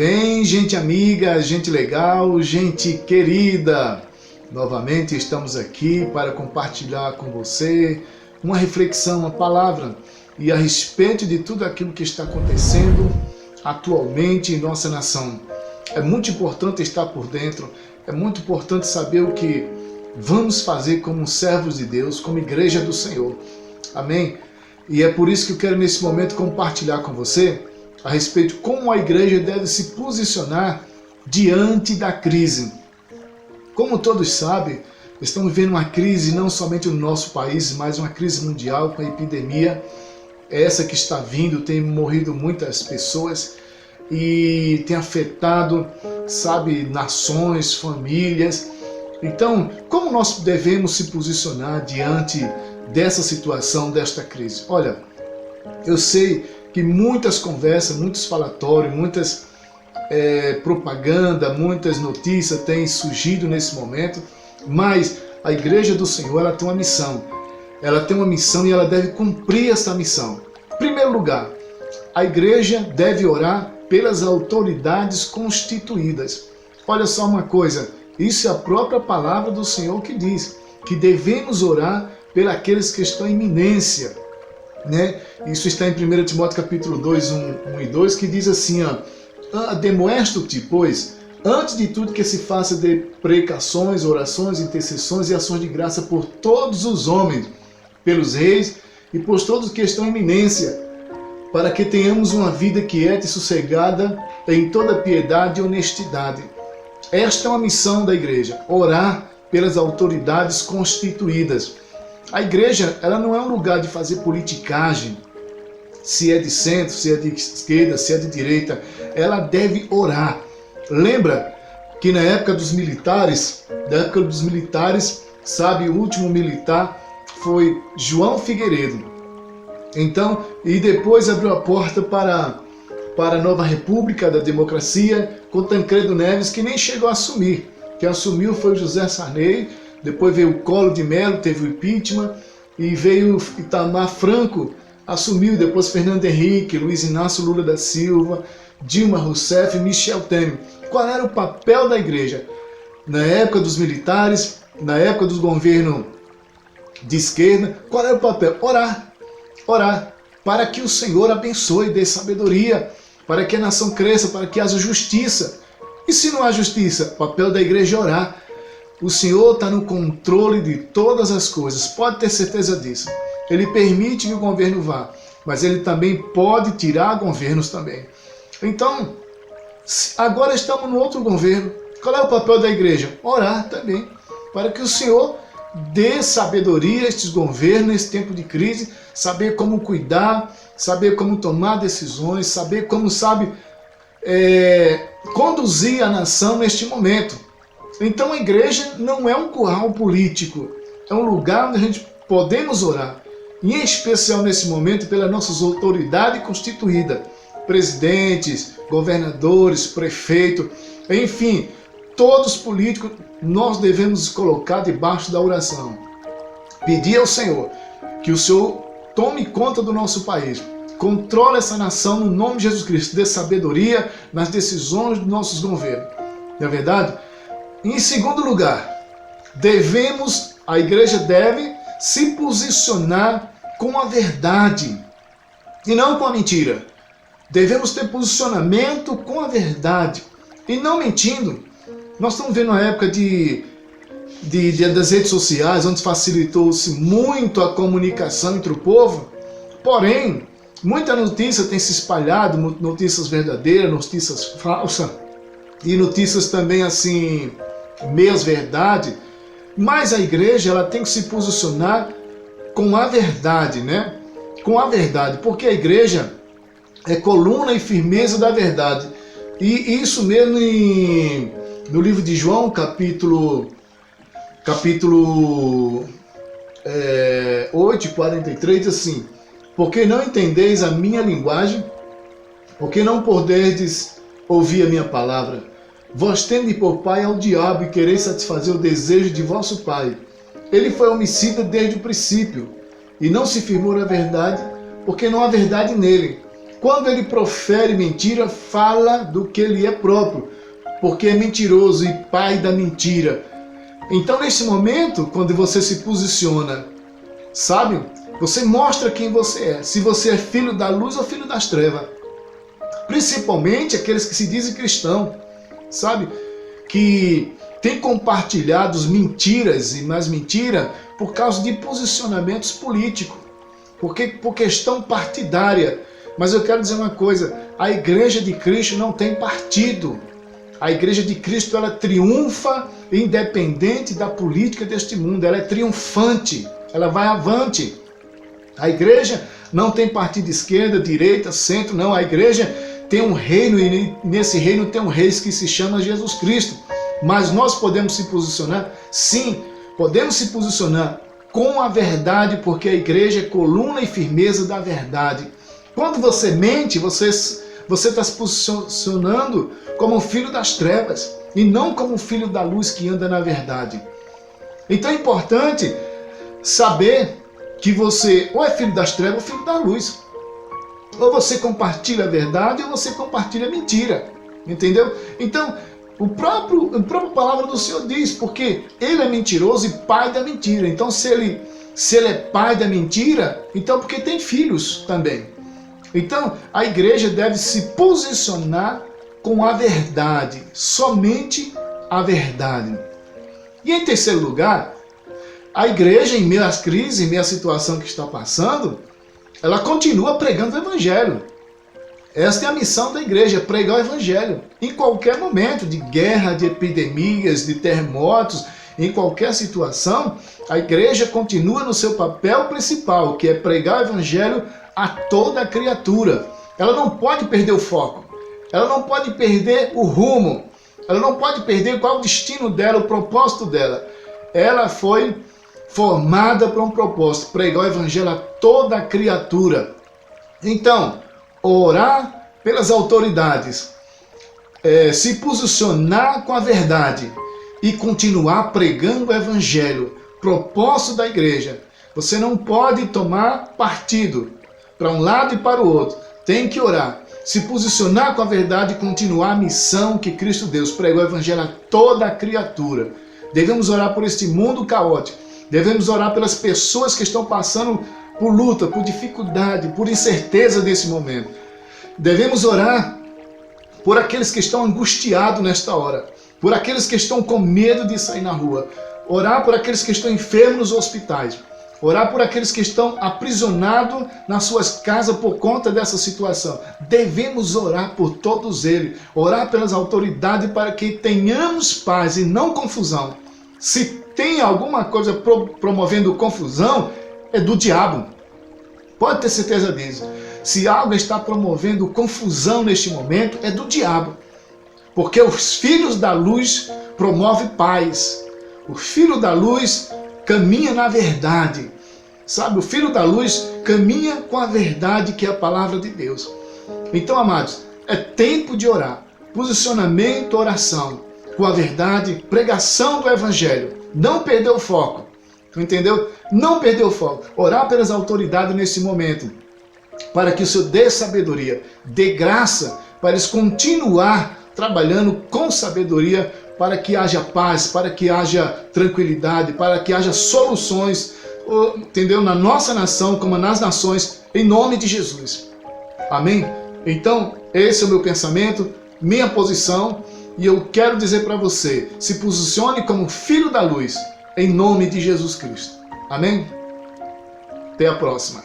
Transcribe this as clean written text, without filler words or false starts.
bem, gente amiga, gente legal, gente querida? Novamente estamos aqui para compartilhar com você uma reflexão, uma palavra e a respeito de tudo aquilo que está acontecendo atualmente em nossa nação. É muito importante estar por dentro, é muito importante saber o que vamos fazer como servos de Deus, como igreja do Senhor. Amém? E é por isso que eu quero nesse momento compartilhar com você a respeito de como a igreja deve se posicionar diante da crise. Como todos sabem, estamos vivendo uma crise não somente no nosso país, mas uma crise mundial com a epidemia. Essa que está vindo, tem morrido muitas pessoas e tem afetado, nações, famílias. Então, como nós devemos se posicionar diante dessa situação, desta crise? Olha, eu sei que muitas conversas, muitos falatórios, muitas propaganda, muitas notícias têm surgido nesse momento, mas a Igreja do Senhor, ela tem uma missão. Ela tem uma missão e ela deve cumprir essa missão. Em primeiro lugar, a igreja deve orar pelas autoridades constituídas. Olha só uma coisa, isso é a própria palavra do Senhor que diz, que devemos orar pelos que estão em iminência, né? Isso está em 1 Timóteo capítulo 2, 1 e 2, que diz assim, demoesto-te, pois, antes de tudo que se faça de precações, orações, intercessões e ações de graça por todos os homens, pelos reis e por todos que estão em iminência, para que tenhamos uma vida quieta e sossegada em toda piedade e honestidade. Esta é uma missão da igreja, orar pelas autoridades constituídas. A igreja, ela não é um lugar de fazer politicagem, se é de centro, se é de esquerda, se é de direita, ela deve orar. Lembra que na época dos militares, o último militar foi João Figueiredo. Então, e depois abriu a porta para a nova república da democracia, com Tancredo Neves, que nem chegou a assumir. Quem assumiu foi o José Sarney, depois veio o Collor de Mello, teve o impeachment, e veio Itamar Franco, assumiu, depois Fernando Henrique, Luiz Inácio Lula da Silva, Dilma Rousseff e Michel Temer. Qual era o papel da igreja? Na época dos militares, na época dos governos de esquerda, qual era o papel? Orar. Orar para que o Senhor abençoe, dê sabedoria, para que a nação cresça, para que haja justiça. E se não há justiça, o papel da igreja é orar. O Senhor está no controle de todas as coisas, pode ter certeza disso. Ele permite que o governo vá, mas ele também pode tirar governos também. Então, agora estamos no outro governo. Qual é o papel da igreja? Orar também, para que o Senhor dê sabedoria a estes governos nesse tempo de crise, saber como cuidar, saber como tomar decisões, saber como conduzir a nação neste momento. Então a igreja não é um curral político, é um lugar onde a gente podemos orar, e em especial nesse momento pelas nossas autoridades constituídas, presidentes, governadores, prefeitos, enfim, todos os políticos, nós devemos colocar debaixo da oração. Pedir ao Senhor que o Senhor tome conta do nosso país, controle essa nação no nome de Jesus Cristo, dê sabedoria nas decisões dos nossos governos. Não é verdade? Em segundo lugar, a igreja deve se posicionar com a verdade e não com a mentira. Devemos ter posicionamento com a verdade e não mentindo. Nós estamos vendo uma época das redes sociais, onde facilitou-se muito a comunicação entre o povo. Porém, muita notícia tem se espalhado, notícias verdadeiras, notícias falsas e notícias também assim, meias verdade. Mas a igreja, ela tem que se posicionar com a verdade, né? Com a verdade, porque a igreja é coluna e firmeza da verdade. E isso mesmo no livro de João, capítulo 8, 43, diz assim: porque não entendeis a minha linguagem, porque não poderdes ouvir a minha palavra. Vós tendes por pai ao diabo e quereis satisfazer o desejo de vosso pai. Ele foi homicida desde o princípio, e não se firmou na verdade, porque não há verdade nele. quando ele profere mentira, fala do que ele é próprio, porque é mentiroso e pai da mentira. Então, nesse momento, quando você se posiciona, sabe? Você mostra quem você é. Se você é filho da luz ou filho das trevas. Principalmente aqueles que se dizem cristão, sabe? Que tem compartilhado mentiras e mais mentira por causa de posicionamentos políticos, porque por questão partidária. Mas eu quero dizer uma coisa, a igreja de Cristo não tem partido. A igreja de Cristo, ela triunfa independente da política deste mundo, ela é triunfante, ela vai avante. A igreja não tem partido de esquerda, direita, centro, não. A igreja tem um reino e nesse reino tem um rei que se chama Jesus Cristo. Mas nós podemos se posicionar? Sim, podemos se posicionar com a verdade, porque a igreja é coluna e firmeza da verdade. Quando você mente, você está se posicionando como um filho das trevas e não como um filho da luz que anda na verdade. Então é importante saber que você ou é filho das trevas ou filho da luz. Ou você compartilha a verdade ou você compartilha a mentira. Entendeu? Então, a própria palavra do Senhor diz, porque ele é mentiroso e pai da mentira. Então, se ele é pai da mentira, então porque tem filhos também. Então, a igreja deve se posicionar com a verdade, somente a verdade. E em terceiro lugar, a igreja, em meio às crises, em meio à situação que está passando, ela continua pregando o evangelho. Esta é a missão da igreja, pregar o evangelho. Em qualquer momento de guerra, de epidemias, de terremotos, em qualquer situação, a igreja continua no seu papel principal, que é pregar o evangelho a toda a criatura. Ela não pode perder o foco, ela não pode perder o rumo, ela não pode perder qual é o destino dela, o propósito dela. Ela foi formada para um propósito, pregar o evangelho a toda a criatura. Então, orar pelas autoridades, se posicionar com a verdade e continuar pregando o evangelho, propósito da igreja. Você não pode tomar partido para um lado e para o outro. Tem que orar, se posicionar com a verdade e continuar a missão que Cristo Deus pregou o evangelho a toda a criatura. Devemos orar por este mundo caótico. Devemos orar pelas pessoas que estão passando por luta, por dificuldade, por incerteza desse momento. Devemos orar por aqueles que estão angustiados nesta hora, por aqueles que estão com medo de sair na rua, orar por aqueles que estão enfermos nos hospitais, orar por aqueles que estão aprisionados nas suas casas por conta dessa situação. Devemos orar por todos eles, orar pelas autoridades para que tenhamos paz e não confusão. Se tem alguma coisa promovendo confusão, é do diabo. Pode ter certeza disso. Se algo está promovendo confusão neste momento, é do diabo. Porque os filhos da luz promovem paz. O filho da luz caminha na verdade. Sabe, o filho da luz caminha com a verdade que é a palavra de Deus. Então, amados, é tempo de orar. Posicionamento, oração. Com a verdade, pregação do evangelho. Não perder o foco. Entendeu? Não perder o foco. Orar pelas autoridades nesse momento, para que o Senhor dê sabedoria, dê graça, para eles continuar trabalhando com sabedoria, para que haja paz, para que haja tranquilidade, para que haja soluções, entendeu? Na nossa nação, como nas nações, em nome de Jesus. Amém? Então, esse é o meu pensamento, minha posição, e eu quero dizer para você, se posicione como filho da luz, em nome de Jesus Cristo. Amém? Até a próxima.